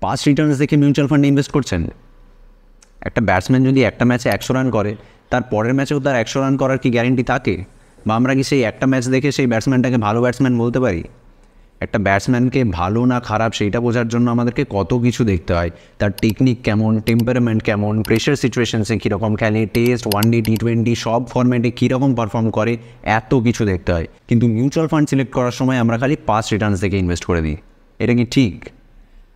Past Returns দেখে mutual ফান্ডে invest করছেন? একটা ব্যাটসম্যান যদি একটা ম্যাচে 100 রান করে, তার পরের ম্যাচেও তার 100 রান করার কি গ্যারেন্টি থাকে? বা আমরা কি সেই একটা ম্যাচ দেখে সেই ব্যাটসম্যানটাকে ভালো ব্যাটসম্যান বলতে পারি? একটা ব্যাটসম্যানকে ভালো না খারাপ সেইটা বোঝার জন্য আমাদেরকে কত কিছু দেখতে হয়। তার টেকনিক কেমন, টেম্পারামেন্ট কেমন, প্রেশার সিচুয়েশনসে কীরকম খেলে, টেস্ট, ওয়ানডে, টি20 সব ফরম্যাটে কীরকম পারফর্ম করে, এত কিছু দেখতে হয়। কিন্তু মিউচুয়াল ফান্ড সিলেক্ট করার সময় আমরা খালি পাস্ট রিটার্নস দেখে ইনভেস্ট করে দিই। এটা কি ঠিক?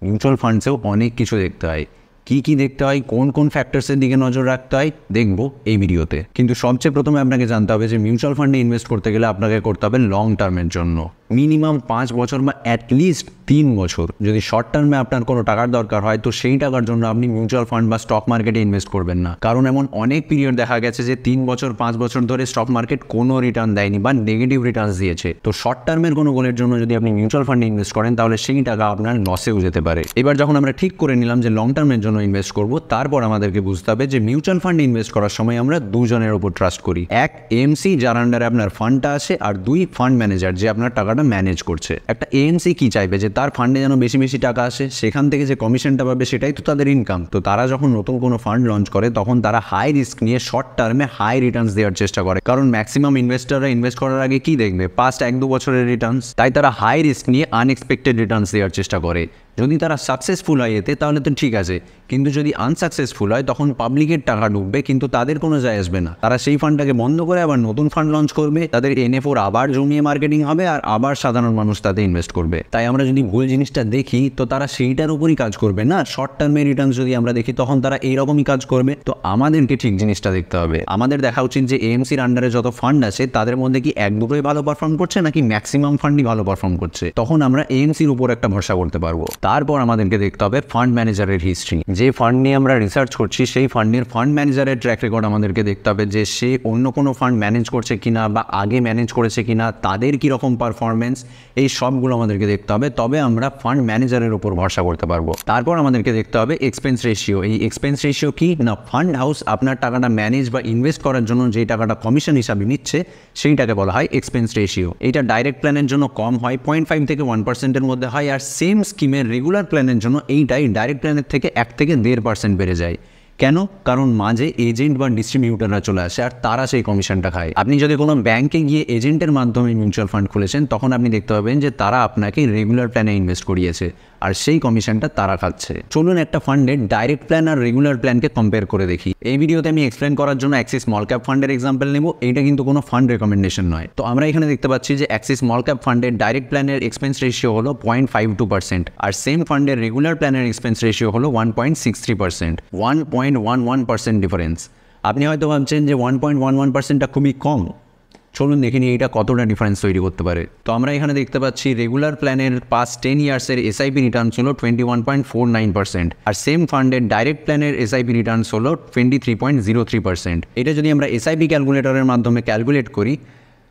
মিউচুয়াল ফান্ডসেও অনেক কিছু দেখতে হয়। কী কী দেখতে হয়, কোন কোন ফ্যাক্টরসের দিকে নজর রাখতে হয়, দেখবো এই ভিডিওতে। কিন্তু সবচেয়ে প্রথমে আপনাকে জানতে হবে যে মিউচুয়াল ফান্ডে ইনভেস্ট করতে গেলে আপনাকে করতে হবে লং টার্মের জন্য মিনিমাম 5 বছর বা অ্যাটলিস্ট 3 বছর। যদি শর্ট টার্মে আপনার কোনো টাকার দরকার হয় তো সেই টাকার জন্য আপনি মিউচুয়াল ফান্ড বা স্টক মার্কেটে ইনভেস্ট করবেন না। কারণ এমন অনেক পিরিয়ড দেখা গেছে যে 3 বছর 5 বছর ধরে স্টক মার্কেট কোনো রিটার্ন দেয়নি বা নেগেটিভ রিটার্নস দিয়েছে। তো শর্ট টার্মের কোনো গোলের জন্য যদি আপনি মিউচুয়াল ফান্ডে ইনভেস্ট করেন তাহলে সেই টাকা আপনার লসেও যেতে পারে। এবার যখন আমরা ঠিক করে নিলাম যে লং টার্মের জন্য ইনভেস্ট করব, তারপর আমাদেরকে বুঝতে হবে যে মিউচুয়াল ফান্ডে ইনভেস্ট করার সময় আমরা দুজনের উপর ট্রাস্ট করি। এক, এএমসি যার আন্ডারে আপনার ফান্ডটা আছে, আর 2, ফান্ড ম্যানেজার যে আপনার টাকাটা ম্যানেজ করছে। একটা এএমসি কি চাইবে যে তার ফান্ডে যেন বেশি বেশি টাকা আসে, সেখান থেকে যে কমিশনটা পাবে সেটাই তো তাদের ইনকাম। তো তারা যখন নতুন কোনো ফান্ড লঞ্চ করে তখন তারা হাই রিস্ক নিয়ে শর্ট টার্মে হাই রিটার্নস দেওয়ার চেষ্টা করে। কারণ ম্যাক্সিমাম ইনভেস্টররা ইনভেস্ট করার আগে কি দেখবে? পাস্ট 1-2 বছরের রিটার্নস। তাই তারা হাই রিস্ক নিয়ে আনএক্সপেক্টেড রিটার্নস দেওয়ার চেষ্টা করে। যদি তারা সাকসেসফুল হয় এতে তাহলে তো ঠিক আছে, কিন্তু যদি আনসাকসেসফুল হয় তখন পাবলিকের টাকা ডুববে, কিন্তু তাদের কোনো যায় আসবে না। তারা সেই ফান্ডটাকে বন্ধ করে আবার নতুন ফান্ড লঞ্চ করবে, তাদের এনএফওর আবার জমিয়ে মার্কেটিং হবে, আর আবার সাধারণ মানুষ তাতে ইনভেস্ট করবে। তাই আমরা যদি ভুল জিনিসটা দেখি তো তারা সেইটার উপরই কাজ করবে না। শর্ট টার্মে রিটার্নস যদি আমরা দেখি তখন তারা এইরকমই কাজ করবে। তো আমাদেরকে ঠিক জিনিসটা দেখতে হবে। আমাদের দেখা উচিত যে এএমসির আন্ডারে যত ফান্ড আছে তাদের মধ্যে কি 1-2টোই ভালো পারফর্ম করছে নাকি ম্যাক্সিমাম ফান্ডই ভালো পারফর্ম করছে। তখন আমরা এএমসির উপর একটা ভরসা করতে পারবো। তারপর আমাদেরকে দেখতে হবে ফান্ড ম্যানেজারের হিস্ট্রি। যে ফান্ড নিয়ে আমরা রিসার্চ করছি সেই ফান্ডের ফান্ড ম্যানেজারের ট্র্যাক রেকর্ড আমাদেরকে দেখতে হবে, যে সে অন্য কোনো ফান্ড ম্যানেজ করছে কিনা বা আগে ম্যানেজ করেছে কিনা, তাদের কীরকম পারফরমেন্স, এই সবগুলো আমাদেরকে দেখতে হবে। তবে আমরা ফান্ড ম্যানেজারের উপর ভরসা করতে পারবো। তারপর আমাদেরকে দেখতে হবে এক্সপেন্স রেশিও। এই এক্সপেন্স রেশিও কি না, ফান্ড হাউস আপনার টাকাটা ম্যানেজ বা ইনভেস্ট করার জন্য যে টাকাটা কমিশন হিসাবে নিচ্ছে সেইটাকে বলা হয় এক্সপেন্স রেশিও। এইটা ডাইরেক্ট প্ল্যানের জন্য কম হয়, 0.5 থেকে 1%-এর মধ্যে হয়, আর সেম স্কিমের রেগুলার প্ল্যানের জন্য এইটাই ডাইরেক্ট প্ল্যানের থেকে 1 থেকে 1.5% বেড়ে যায়। কেন? কারণ মাঝে এজেন্ট বা ডিস্ট্রিবিউটাররা চলে আসে আর তারা সেই কমিশনটা খায়। আপনি যদি কোনো ব্যাংকে গিয়ে এজেন্টের মাধ্যমে মিউচুয়াল ফান্ড খুলেছেন তখন আপনি দেখতে পাবেন যে তারা আপনাকে রেগুলার প্ল্যানে ইনভেস্ট করিয়েছে আর সেই কমিশনটা তারা খাচ্ছে। চলুন একটা ফান্ডের ডাইরেক্ট প্ল্যান আর রেগুলার প্ল্যানকে কম্পেয়ার করে দেখি। এই ভিডিওতে আমি এক্সপ্লেন করার জন্য অ্যাক্সিস স্মল ক্যাপ ফান্ডের এক্সাম্পল নেব। এইটা কিন্তু কোনো ফান্ড রেকমেন্ডেশন নয়। তো আমরা এখানে দেখতে পাচ্ছি যে অ্যাক্সিস স্মল ক্যাপ ফান্ডের ডাইরেক্ট প্ল্যানের এক্সপেন্স রেশিও হলো 0.52%, আর সেম ফান্ডের রেগুলার প্ল্যানের এক্সপেন্স রেশিও হলো 1.63%, 1.11% ডিফারেন্স। আপনি হয়তো ভাবছেন যে 1.11%টা খুবই কম। চলুন দেখে নিই এটা কতটা ডিফারেন্স তৈরি করতে পারে। তো আমরা এখানে দেখতে পাচ্ছি রেগুলার প্ল্যানের পাস্ট 10 ইয়ার্সের এসআইপি রিটার্নস হলো 21.49%, আর সেম ফান্ডের ডাইরেক্ট প্ল্যানের এসআইপি রিটার্নস হলো 23.03%। এটা যদি আমরা এসআইপি ক্যালকুলেটরের মাধ্যমে ক্যালকুলেট করি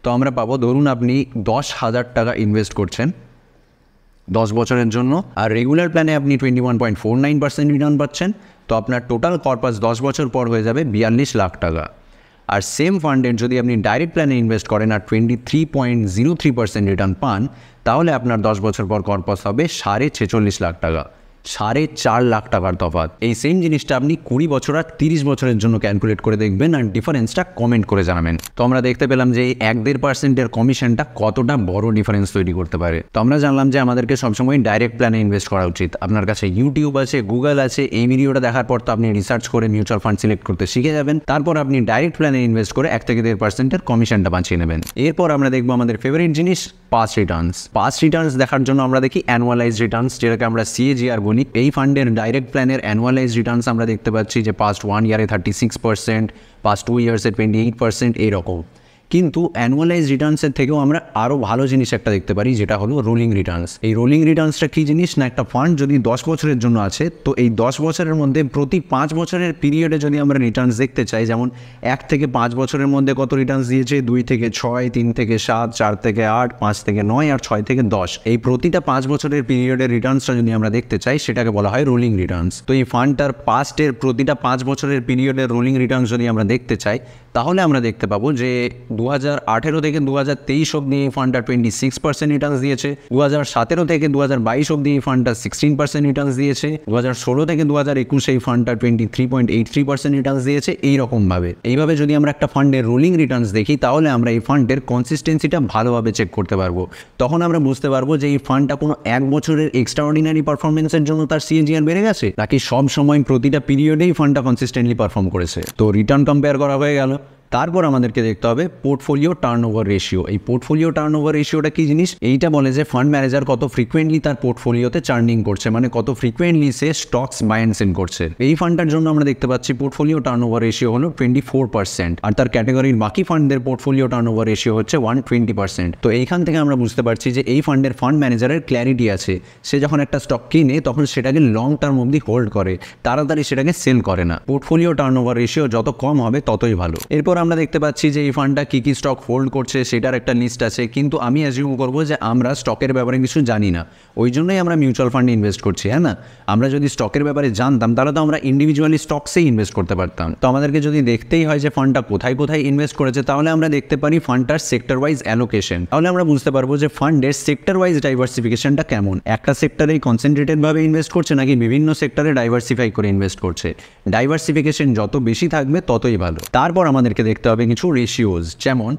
তো আমরা পাবো, ধরুন আপনি 10,000 টাকা ইনভেস্ট করছেন 10 বছরের জন্য, আর রেগুলার প্ল্যানে আপনি 21.49% রিটার্ন পাচ্ছেন। তো আপনার টোটাল কর্পাস 10 বছর পর হয়ে যাবে 42 লাখ টাকা। আর সেম ফান্ডের যদি আপনি ডাইরেক্ট প্ল্যানে ইনভেস্ট করেন আর 23.03% রিটার্ন পান, তাহলে আপনার 10 বছর পর কর্পাস হবে 46.5 লাখ টাকা। 4.5 লাখ টাকার তফাৎ। এই সেম জিনিসটা আপনি 20 বছর আর 30 বছরের জন্য ক্যালকুলেট করে দেখবেন আর ডিফারেন্সটা কমেন্ট করে জানাবেন। তো আমরা দেখতে পেলাম যে এই 1-1.5%-এর কমিশনটা কতটা বড় ডিফারেন্স তৈরি করতে পারে। তো আমরা জানলাম যে আমাদেরকে সবসময় ডাইরেক্ট প্ল্যানে ইনভেস্ট করা উচিত। আপনার কাছে ইউটিউব আছে, গুগল আছে, এই ভিডিওটা দেখার পর তো আপনি রিসার্চ করে মিউচুয়াল ফান্ড সিলেক্ট করতে শিখে যাবেন। তারপর আপনি ডাইরেক্ট প্ল্যানে ইনভেস্ট করে 1 থেকে 1.5%-এর কমিশনটা বাঁচিয়ে নেবেন। এরপর আমরা দেখবো আমাদের ফেভারিট জিনিস পাস্ট রিটার্নস। পাস্ট রিটার্নস দেখার জন্য আমরা দেখি অ্যানুয়ালাইজ রিটার্নস, যেটাকে আমরা সিএজিআর বলি। এই ফান্ডের ডাইরেক্ট প্ল্যানের অ্যানুয়ালাইজ রিটার্নস আমরা দেখতে পাচ্ছি যে পাস্ট 1 ইয়ারে 36%, পাস্ট 2 ইয়ার্সে 28%, এইরকম। কিন্তু অ্যানুয়ালাইজ রিটার্নসের থেকেও আমরা আরও ভালো জিনিস একটা দেখতে পারি, যেটা হলো রোলিং রিটার্নস। এই রোলিং রিটার্নসটা কী জিনিস না, একটা ফান্ড যদি 10 বছরের জন্য আছে তো এই 10 বছরের মধ্যে প্রতি 5 বছরের পিরিয়ডে যদি আমরা রিটার্নস দেখতে চাই, যেমন 1 থেকে 5 বছরের মধ্যে কত রিটার্নস দিয়েছে, 2 থেকে 6, 3 থেকে 7, 4 থেকে 8, 5 থেকে 9 আর 6 থেকে 10, এই প্রতিটা 5 বছরের পিরিয়ডের রিটার্নসটা যদি আমরা দেখতে চাই সেটাকে বলা হয় রোলিং রিটার্নস। তো এই ফান্ডটার পাস্টের প্রতিটা 5 বছরের পিরিয়ডের রোলিং রিটার্নস যদি আমরা দেখতে চাই তাহলে আমরা দেখতে পাবো যে 2018 থেকে 2023 অব্দি এই ফান্ডটা 26% রিটার্নস দিয়েছে, 2017 থেকে 2022 অব্দি এই ফান্ডটা 16% রিটার্নস দিয়েছে, 2016 থেকে 2021 এই ফান্ডটা 23.83% রিটার্নস দিয়েছে। এইভাবে যদি আমরা একটা ফান্ডের রোলিং রিটার্নস দেখি তাহলে আমরা এই ফান্ডের কনসিস্টেন্সিটা ভালোভাবে চেক করতে পারবো। তখন আমরা বুঝতে পারবো যে এই ফান্ডটা কোনো এক বছরের এক্সট্রাঅর্ডিনারি পারফরমেন্সের জন্য তার সিএজিআর বেড়ে গেছে, নাকি সব সময় প্রতিটা পিরিয়ডেই ফান্ডটা কনসিস্টেন্টলি পারফর্ম করেছে। তো রিটার্ন কম্পেয়ার করা হয়ে গেল। তারপর আমাদেরকে দেখতে হবে পোর্টফোলিও টার্নওভার রেশিও। এই পোর্টফোলিও টার্নওভার রেশিওটা কি জিনিস? এইটা বলে যে ফান্ড ম্যানেজার কত ফ্রিকোয়েন্টলি তার পোর্টফোলিওতে চার্নিং করছে, মানে কত ফ্রিকোয়েন্টলি সে স্টকস বাই অ্যান্ড সেল করছে। এই ফান্ডটার জন্য আমরা দেখতে পাচ্ছি পোর্টফোলিও টার্নওভার রেশিও হলো 24%, আর তার ক্যাটাগরির বাকি ফান্ডদের পোর্টফোলিও টার্নওভার রেশিও হচ্ছে 120%। তো এইখান থেকে আমরা বুঝতে পারছি যে এই ফান্ডের ফান্ড ম্যানেজারের ক্ল্যারিটি আছে। সে যখন একটা স্টক কিনে তখন সেটাকে লং টার্ম অবধি হোল্ড করে, তাড়াতাড়ি সেটাকে সেল করে না। পোর্টফোলিও টার্নওভার রেশিও যত কম হবে ততই ভালো। এরপর আমরা দেখতে পাচ্ছি যে এই ফান্ডটা কী কী স্টক হোল্ড করছে সেটার একটা লিস্ট আছে, কিন্তু আমি অ্যাজিউম করবো যে আমরা স্টকের ব্যাপারে কিছু জানি না, ওই জন্যই আমরা মিউচুয়াল ফান্ডে ইনভেস্ট করছি, হ্যাঁ না? আমরা যদি স্টকের ব্যাপারে জানতাম তাহলে তো আমরা ইন্ডিভিজুয়ালি স্টকসেই ইনভেস্ট করতে পারতাম। তো আমাদেরকে যদি দেখতেই হয় যে ফান্ডটা কোথায় কোথায় ইনভেস্ট করেছে, তাহলে আমরা দেখতে পারি ফান্ডটার সেক্টর ওয়াইজ অ্যালোকেশন। তাহলে আমরা বুঝতে পারবো যে ফান্ডের সেক্টর ওয়াইজ ডাইভার্সিফিকেশনটা কেমন, একটা সেক্টরেই কনসেন্ট্রেটেডভাবে ইনভেস্ট করছে নাকি বিভিন্ন সেক্টরে ডাইভার্সিফাই করে ইনভেস্ট করছে। ডাইভার্সিফিকেশন যত বেশি থাকবে ততই ভালো। তারপর আমাদেরকে দেখতে হবে কিছু রেশিওজ, যেমন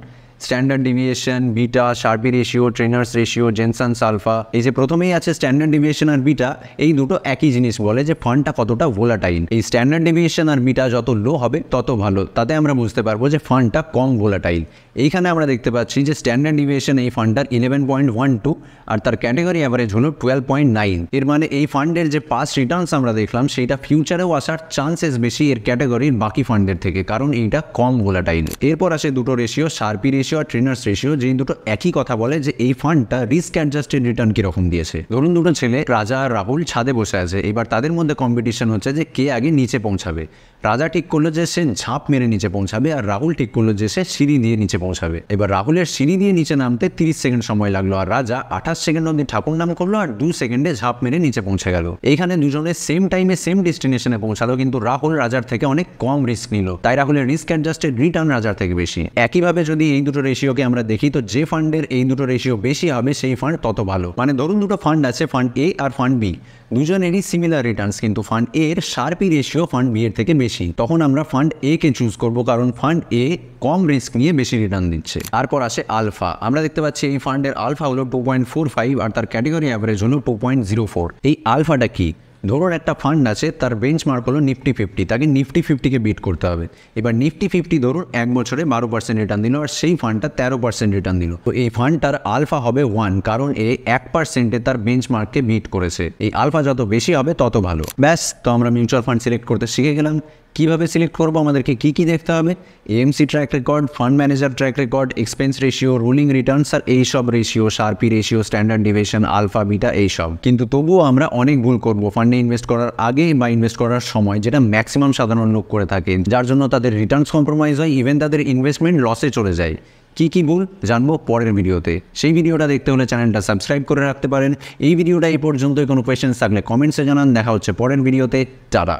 standard deviation, beta, Sharpe ratio, Treynor's ratio, Jensen's alpha. এই যে প্রথমেই আছে স্ট্যান্ডার্ড ডিভিয়েশন আর বিটা, এই দুটো একই জিনিস বলে যে ফান্ডটা কতটা ভোলাটাইল। এই স্ট্যান্ডার্ড ডিভিয়েশন আর বিটা যত লো হবে তত ভালো, তাতে আমরা বুঝতে পারবো যে ফান্ডটা কম ভোলাটাইল। এইখানে আমরা দেখতে পাচ্ছি যে স্ট্যান্ডার্ড ডিভিয়েশন এই ফান্ডটার 11.12 আর তার ক্যাটাগরি অ্যাভারেজ হলো 12.9। এর মানে এই ফান্ডের যে পাস্ট রিটার্নস আমরা দেখলাম সেইটা ফিউচারেও আসার চান্সেস বেশি এর ক্যাটাগরির বাকি ফান্ডের থেকে, কারণ এইটা কম ভোলাটাইল। এরপর আসে দুটো রেশিও, শার্পি রেশিও আর ট্রেনার্স রেশিও, যেই দুটো একই কথা বলে যে এই ফান্ডটা রিস্ক অ্যাডজাস্টেড রিটার্ন কীরকম দিয়েছে। ধরুন দুটো ছেলে রাজা আর রাহুল ছাদে বসে আছে, এবার তাদের মধ্যে কম্পিটিশন হচ্ছে যে কে আগে নিচে পৌঁছাবে। রাজা ঠিক করলো যে সে ঝাঁপ মেরে নিচে পৌঁছাবে, আর রাহুল ঠিক করলো যে সে সিঁড়ি দিয়ে নিচে পৌঁছাবে। এবার রাহুলের সিঁড়ি দিয়ে নিচে নামতে 30 সেকেন্ড সময় লাগলো, আর রাজা 28 সেকেন্ড অবধি ঠাকুর নাম করলো আর 2 সেকেন্ডে ঝাঁপ মেরে নিচে পৌঁছে গেল। এইখানে দুজনের সেম টাইমে সেম ডেস্টিনেশনে পৌঁছালো, কিন্তু রাহুল রাজার থেকে অনেক কম রিস্ক নিল, তাই রাহুলের রিস্ক অ্যাডজাস্টেড রিটার্ন রাজার থেকে বেশি। একইভাবে যদি এই দুটো রেশিওকে আমরা দেখি, তো যে ফান্ডের এই দুটো রেশিও বেশি হবে সেই ফান্ড তত ভালো। মানে ধরুন দুটো ফান্ড আছে, ফান্ড এ আর ফান্ড বি, দুজনেরই সিমিলার রিটার্নস, কিন্তু ফান্ড এ এর শার্পি রেশিও ফান্ড বি এর থেকে বেশি। তখন আমরা ফান্ড এ কে চুজ করবো, কারণ ফান্ড এ কম রিস্ক নিয়ে বেশি রিটার্ন দিচ্ছে। তারপর আসে আলফা। আমরা দেখতে পাচ্ছি এই ফান্ডের আলফা হলো 2.45 আর তার ক্যাটাগরি অ্যাভারেজ হলো 2.04। এই আলফাটা কি? ধরুন একটা ফান্ড আছে, তার বেঞ্চমার্ক হলো নিফটি 50, তাকে নিফটি 50কে বিট করতে হবে। এবার নিফটি 50 ধরুন এক বছরে 12% রিটার্ন দিল, আর সেই ফান্ডটা 13% রিটার্ন দিল। তো এই ফান্ডটার আলফা হবে 1, কারণ এ 1%-এ তার বেঞ্চমার্ককে বিট করেছে। এই আলফা যত বেশি হবে তত ভালো। ব্যাস, তো আমরা মিউচুয়াল ফান্ড সিলেক্ট করতে শিখে গেলাম। কীভাবে সিলেক্ট করবো, আমাদেরকে কী কী দেখতে হবে? AMC track record, fund manager track record, expense ratio, rolling returns আর এইসব ratio, Sharpe ratio, standard deviation, alpha, beta, এইসব। কিন্তু তবুও আমরা অনেক ভুল করবো ফান্ডে ইনভেস্ট করার আগে বা ইনভেস্ট করার সময়, যেটা ম্যাক্সিমাম সাধারণ লোক করে থাকে, যার জন্য তাদের রিটার্নস কম্প্রোমাইজ হয়, ইভেন তাদের ইনভেস্টমেন্ট লসে চলে যায়। কী কী ভুল জানবো পরের ভিডিওতে। সেই ভিডিওটা দেখতে হলে চ্যানেলটা সাবস্ক্রাইব করে রাখতে পারেন। এই ভিডিওটা এই পর্যন্তই, কোনো কোয়েশ্চেন্স থাকলে কমেন্টসে জানান। দেখা হচ্ছে পরের ভিডিওতে। টাটা।